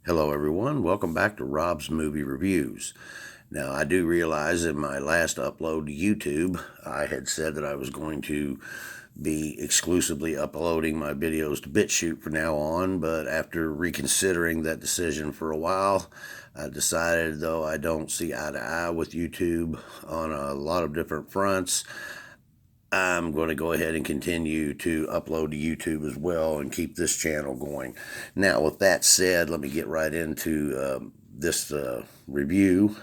Hello, everyone. Welcome back to Rob's Movie Reviews. Now, I do realize in my last upload to YouTube, I had said that I was going to be exclusively uploading my videos to Bitchute from now on, but after reconsidering that decision for a while, I decided, though I don't see eye to eye with YouTube on a lot of different fronts, I'm going to go ahead and continue to upload to YouTube as well and keep this channel going. Now, with that said, let me get right into this review.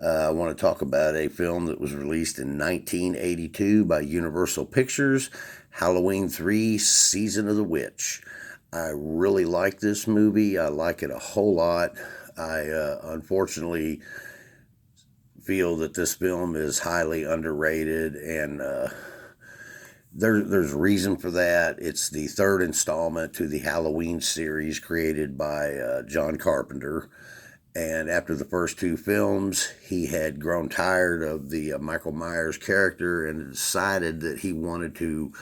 I want to talk about a film that was released in 1982 by Universal Pictures, Halloween 3 Season of the Witch. I really like this movie. I like it a whole lot. I unfortunately feel that this film is highly underrated, and there's reason for that. It's the third installment to the Halloween series created by John Carpenter. And after the first two films, he had grown tired of the Michael Myers character and decided that he wanted to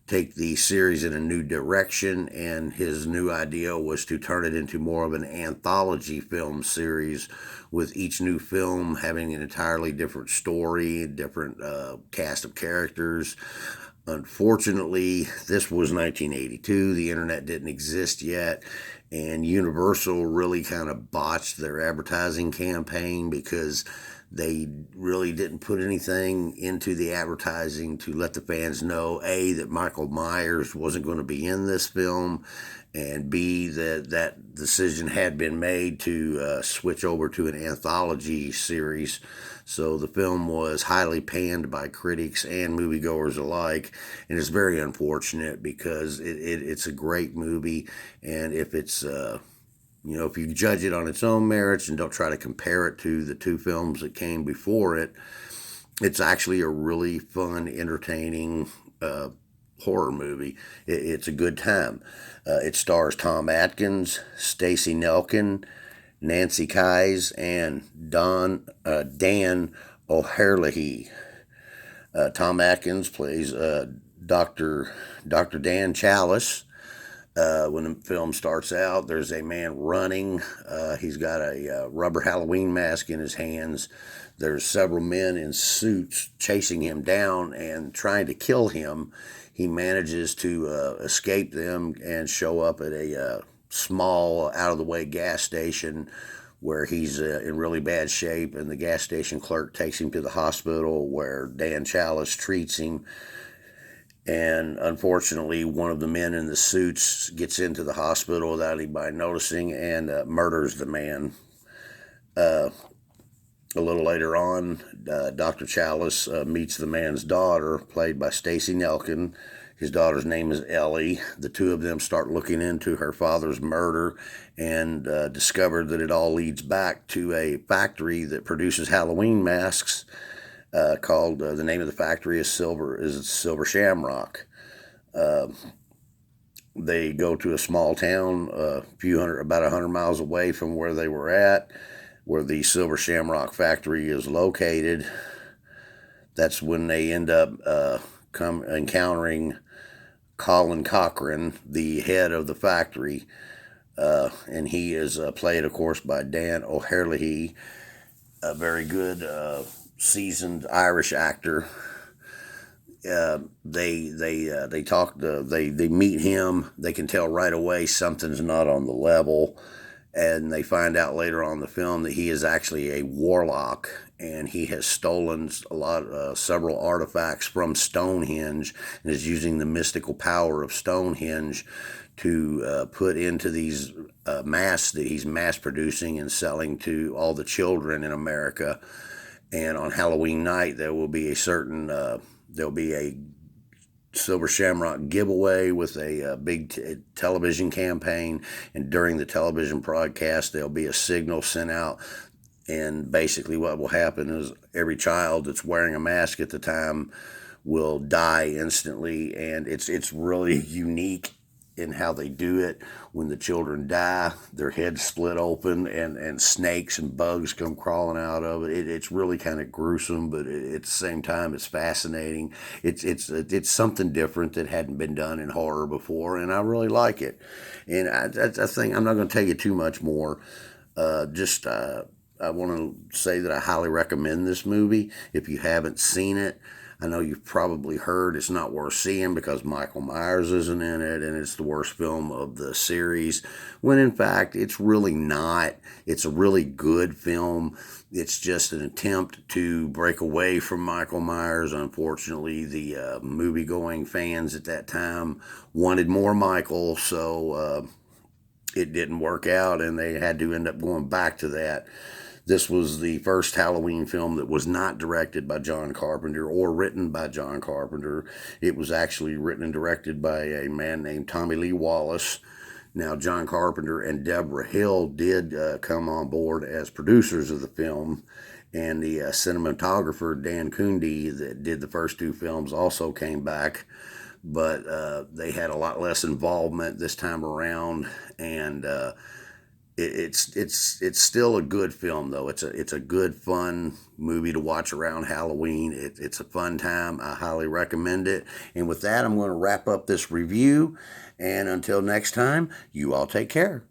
take the series in a new direction, and his new idea was to turn it into more of an anthology film series, with each new film having an entirely different story, different cast of characters. Unfortunately, this was 1982. The internet didn't exist yet, and Universal really kind of botched their advertising campaign because they really didn't put anything into the advertising to let the fans know, A, that Michael Myers wasn't going to be in this film, and B, that decision had been made to switch over to an anthology series. So the film was highly panned by critics and moviegoers alike, and it's very unfortunate because it's a great movie, and if it's if you judge it on its own merits and don't try to compare it to the two films that came before it, it's actually a really fun, entertaining horror movie. It's a good time. It stars Tom Atkins, Stacey Nelkin, Nancy Kyes, and Dan O'Herlihy. Tom Atkins plays Dr. Dan Chalice. When the film starts out, there's a man running. He's got a rubber Halloween mask in his hands. There's several men in suits chasing him down and trying to kill him. He manages to escape them and show up at a small, out of the way gas station where he's in really bad shape, and the gas station clerk takes him to the hospital where Dan Chalice treats him. And unfortunately, one of the men in the suits gets into the hospital without anybody noticing and murders the man. A little later on, Dr. Chalice meets the man's daughter, played by Stacey Nelkin. His daughter's name is Ellie. The two of them start looking into her father's murder and discover that it all leads back to a factory that produces Halloween masks. Called the name of the factory is Silver Shamrock. They go to a small town, about 100 miles away from where they were at, where the Silver Shamrock factory is located. That's when they end up encountering Colin Cochran, the head of the factory, and he is played, of course, by Dan O'Herlihy, a very good seasoned Irish actor. They meet him. They can tell right away something's not on the level, and they find out later on in the film that he is actually a warlock, and he has stolen several artifacts from Stonehenge and is using the mystical power of Stonehenge to put into these masks that he's mass producing and selling to all the children in America. And on Halloween night, there'll be a Silver Shamrock giveaway with a big television campaign. And during the television broadcast, there'll be a signal sent out. And basically, what will happen is every child that's wearing a mask at the time will die instantly. And it's really unique. in how they do it. When the children die, their heads split open and snakes and bugs come crawling out of it. It's really kind of gruesome, but at the same time, it's fascinating. It's something different that hadn't been done in horror before, and I really like it. And I think I'm not going to tell you too much more. Just I want to say that I highly recommend this movie. If you haven't seen it, I know you've probably heard it's not worth seeing because Michael Myers isn't in it and it's the worst film of the series, when in fact it's really not. It's a really good film. It's just an attempt to break away from Michael Myers. Unfortunately, the movie-going fans at that time wanted more Michael, so it didn't work out and they had to end up going back to that. This was the first Halloween film that was not directed by John Carpenter or written by John Carpenter. It was actually written and directed by a man named Tommy Lee Wallace. Now, John Carpenter and Deborah Hill did come on board as producers of the film, and the cinematographer Dan Kunde that did the first two films also came back, but they had a lot less involvement this time around, and it's still a good film though. It's a good fun movie to watch around Halloween. It's a fun time. I highly recommend it. And with that, I'm going to wrap up this review. And until next time, you all take care.